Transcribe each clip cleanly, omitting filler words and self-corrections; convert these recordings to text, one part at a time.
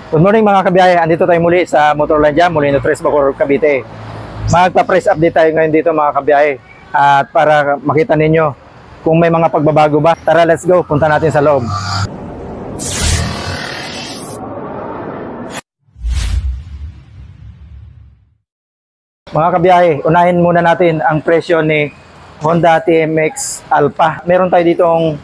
Good morning mga kabiyahe, andito tayo muli sa Motorlandia, Molino Tres, Bacoor, Cavite. Magpa-press update tayo ngayon dito mga kabiyahe. At para makita ninyo kung may mga pagbabago ba, tara let's go, punta natin sa loob. Mga kabiyahe, unahin muna natin ang presyo ni Honda TMX Alpha. Meron tayo ditong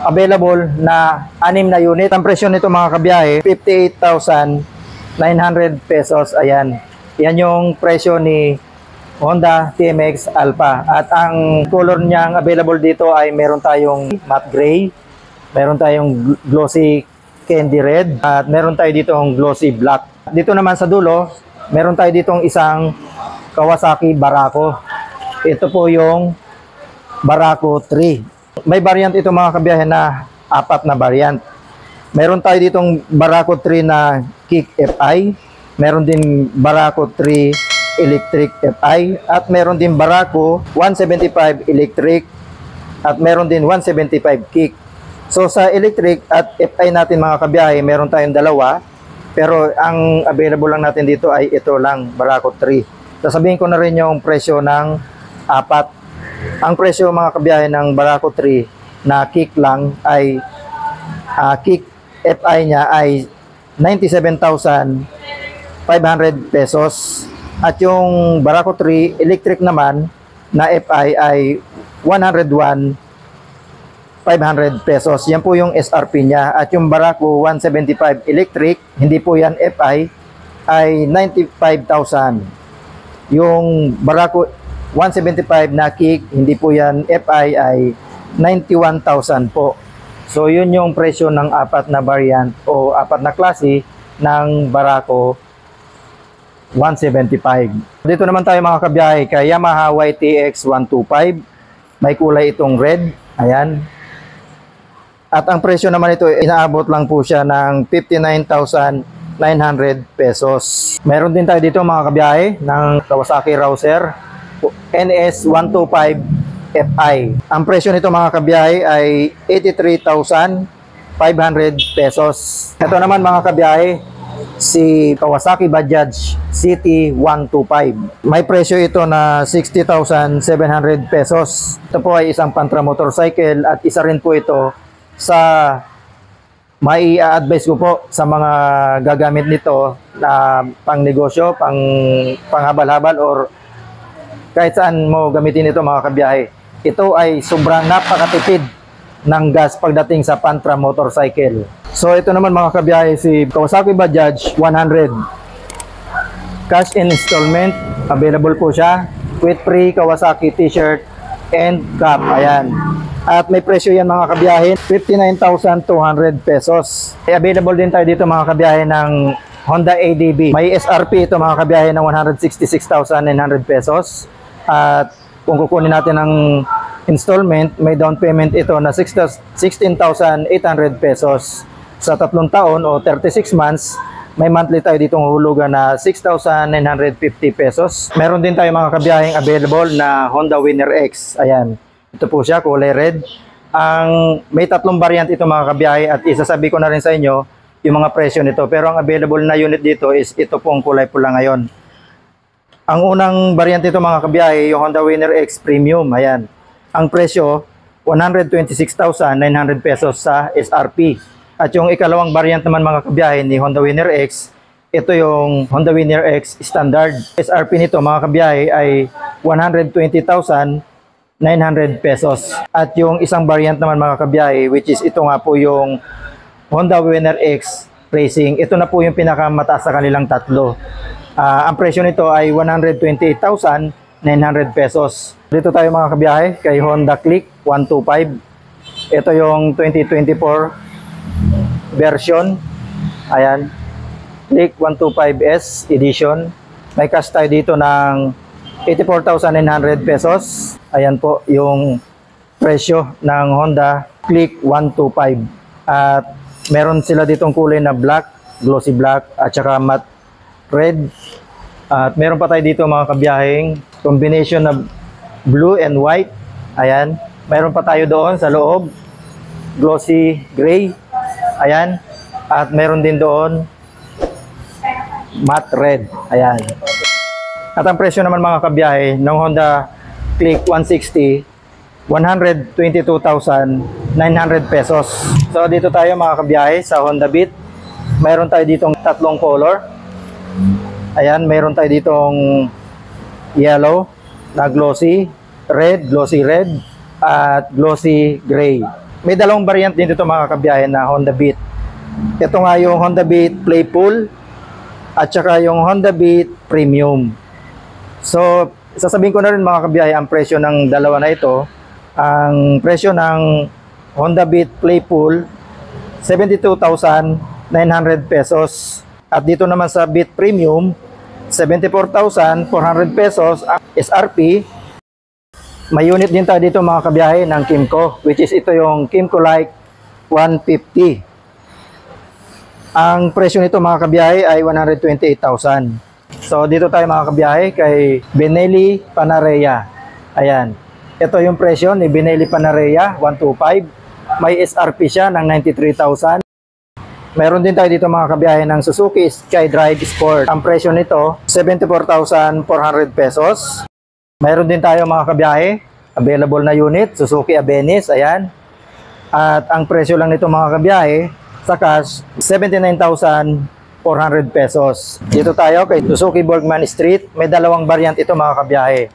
available na 6 na unit. Ang presyo nito mga kabiyahe, 58,900 pesos. Ayan. Yan yung presyo ni Honda TMX Alpha. At ang color niyang available dito ay meron tayong matte gray, meron tayong glossy candy red, at meron tayo ditong glossy black. Dito naman sa dulo, meron tayo ditong isang Kawasaki Barako. Ito po yung Barako 3. May variant ito mga kabiyahe na 4 na variant. Meron tayo ditong Barako 3 na Kick FI, meron din Barako 3 Electric FI, at meron din Barako 175 Electric, at meron din 175 Kick. So sa Electric at FI natin mga kabiyahe, meron tayong dalawa, pero ang available lang natin dito ay ito lang, Barako 3. Sasabihin ko na rin yung presyo ng 4. Ang presyo mga kabiyahe ng Barako 3 na Kick lang ay Kick FI niya ay 97,500 pesos, at yung Barako 3 Electric naman na FI ay 101,500 pesos. Yan po yung SRP niya. At yung Barako 175 Electric, hindi po yan FI, ay 95,000. Yung Barako 175 na Kick, hindi po yan FI, ay 91,000 po. So yun yung presyo ng 4 na variant o 4 na klase ng Barako 175. Dito naman tayo mga kabiyahe kay Yamaha YTX 125. May kulay itong red. Ayan. At ang presyo naman ito, inaabot lang po siya ng 59,900 pesos. Meron din tayo dito mga kabiyahe ng Kawasaki Rouser NS125 FI. Ang presyo nito mga kabiyahe ay 83,500 pesos. Ito naman mga kabiyahe, si Kawasaki Bajaj CT125. May presyo ito na 60,700 pesos. Ito po ay isang pantra motorcycle, at isa rin po ito sa may advice ko po sa mga gagamit nito na pang negosyo, panghabal-habal, or kahit saan mo gamitin ito mga kabiyahe. Ito ay sobrang napakatipid ng gas pagdating sa pantra motorcycle. So ito naman mga kabiyahe, si Kawasaki Bajaj 100. Cash in installment, available po siya with free Kawasaki t-shirt and cap. Ayan. At may presyo yan mga kabiyahe, 59,200 pesos. Available din tayo dito mga kabiyahe ng Honda ADB. May SRP ito mga kabiyahe ng 166,900 pesos. At kung kukunin natin ang installment, may down payment ito na 16,800 pesos. Sa 3 taon o 36 months, may monthly tayo ditong hulugan na 6,950 pesos. Meron din tayo mga kabiyaheng available na Honda Winner X. Ayan. Ito po siya, kulay red. May 3 variant ito mga kabiyahe, at isasabi ko na rin sa inyo yung mga presyo nito. Pero ang available na unit dito is ito pong kulay pula ngayon. Ang unang variant ito mga kabiyahe, yung Honda Winner X Premium. Ayan. Ang presyo, 126,900 pesos sa SRP. At yung ikalawang variant naman mga kabiyahe ni Honda Winner X, ito yung Honda Winner X Standard. SRP nito mga kabiyahe ay 120,900 pesos. At yung isang variant naman mga kabiyahe, which is ito nga po yung Honda Winner X Racing. Ito na po yung pinakamataas sa kanilang tatlo. Ang presyo nito ay 128,900 pesos. Dito tayo mga kabiyahe kay Honda Click 125. Ito yung 2024 version. Ayan. Click 125S edition. May cash tayo dito ng 84,900 pesos. Ayan po yung presyo ng Honda Click 125. At meron sila ditong kulay na black, glossy black, at saka matte red. At meron pa tayo dito mga kabiyaheng combination na blue and white. Ayan. Meron pa tayo doon sa loob, glossy gray. Ayan. At meron din doon matte red. Ayan. At ang presyo naman mga kabiyahe ng Honda Click 160, 122,900 pesos. So dito tayo mga kabiyahe sa Honda Beat. Mayroon tayo ditong tatlong color. Ayan, mayroon tayo ditong yellow na glossy red, at glossy gray. May dalawang variant din dito mga kabiyahe na Honda Beat. Ito nga yung Honda Beat Playful at saka yung Honda Beat Premium. So, sasabihin ko na rin mga kabiyahe ang presyo ng dalawa na ito. Ang presyo ng Honda Beat Playful, 72,900 pesos. At dito naman sa Beat Premium, 74,400 pesos ang SRP. May unit din tayo dito mga kabiyahe ng Kimco, which is ito yung Kimco Like 150. Ang presyo nito mga kabiyahe ay 128,000. So dito tayo mga kabiyahe kay Benelli Panarea. Ayan. Ito yung presyo ni Benelli Panarea, 125. May SRP siya ng 93,000. Meron din tayo dito mga kabiyahe ng Suzuki SkyDrive Sport. Ang presyo nito, 74,400 pesos. Meron din tayo mga kabiyahe, available na unit, Suzuki Abenis, ayan. At ang presyo lang nito mga kabiyahe, sa cash, 79,400 pesos. Dito tayo kay Suzuki Bergman Street. May dalawang variant ito mga kabiyahe.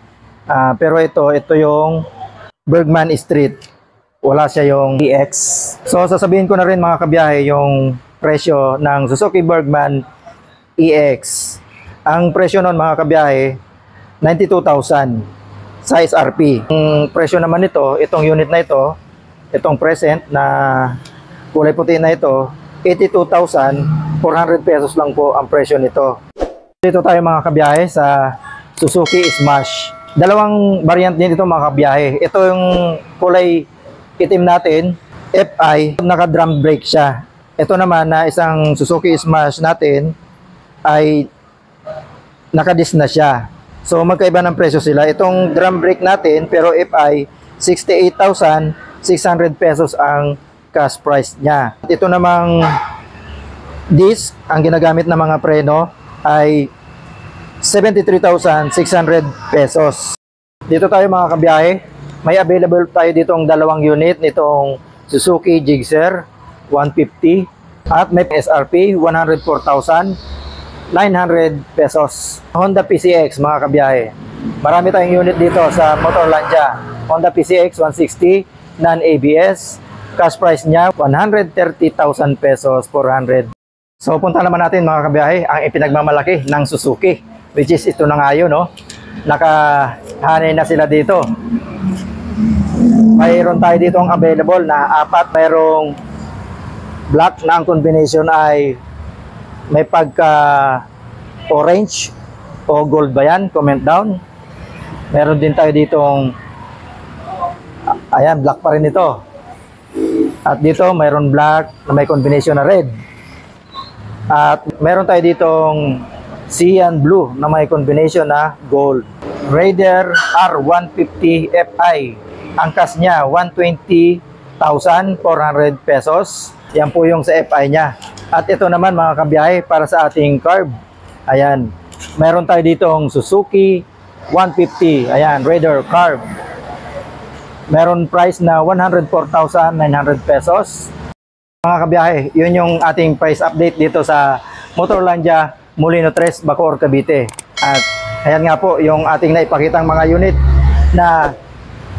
Pero ito yung Bergman Street. Wala siya yung EX. So sasabihin ko na rin mga kabiyahe yung presyo ng Suzuki Bergman EX. Ang presyo nun mga kabiyahe, 92,000 sa SRP. Ang presyo naman nito, itong unit na ito, itong present na kulay puti na ito, 82,400 pesos lang po ang presyo nito. Dito tayo mga kabiyahe sa Suzuki Smash. Dalawang variant din ito mga kabiyahe. Ito yung kulay itim natin, FI, naka-drum brake siya. Ito naman na isang Suzuki Smash natin ay naka-disc na siya. So magkaiba ng presyo sila. Itong drum brake natin pero FI, 68,600 pesos ang cash price niya. Ito namang disc, ang ginagamit ng mga preno ay 73,600 pesos. Dito tayo mga kabiyahe. May available tayo ditong dalawang unit nitong Suzuki Gixxer 150 at may SRP 104,900 pesos. Honda PCX mga kabiyahe. Marami tayong unit dito sa Motorlandia. Honda PCX 160 non-ABS. Cash price niya 130,000 pesos 400. So punta naman natin mga kabiyahe ang ipinagmamalaki ng Suzuki, which is ito na nga yun, no? Nakahanay na sila dito. Mayroon tayo dito ang available na apat. Mayroong black na ang combination ay may pagka orange o gold ba yan? Comment down. Meron din tayo ditong ayan, black pa rin ito. At dito mayroon black na may combination na red. At meron tayo ditong cyan blue na may combination na gold. Raider R150 Fi. Ang cash niya 120,400 pesos. Yan po yung sa FI niya. At ito naman mga kabiyahe para sa ating carb. Ayan. Meron tayo ditong Suzuki 150. Ayan, Raider carb. Meron price na 104,900 pesos. Mga kabiyahe, yun yung ating price update dito sa Motorlandia Molino 3, Bacoor, Cavite. At ayan nga po yung ating naipakitang mga unit na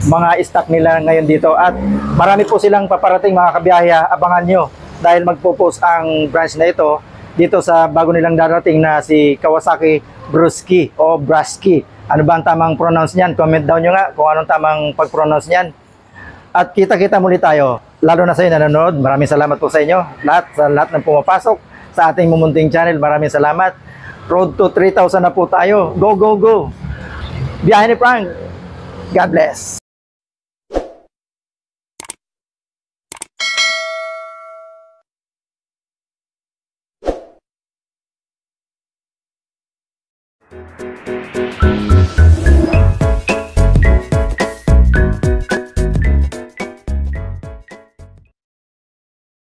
mga stock nila ngayon dito. At marami po silang paparating mga kabiyahe. Abangan nyo dahil magpo-post ang branch na ito dito sa bago nilang darating na si Kawasaki Brusky o Brusky. Ano ba ang tamang pronounce niyan? Comment down nyo nga kung anong tamang pag-pronounce niyan. At kita-kita muli tayo. Lalo na sa inyo nanonood. Maraming salamat po sa inyo. Sa lahat ng pumapasok sa ating mumunting channel. Maraming salamat. Road to 3,000 na po tayo. Go, go, go! Biyahe ni Frank. God bless.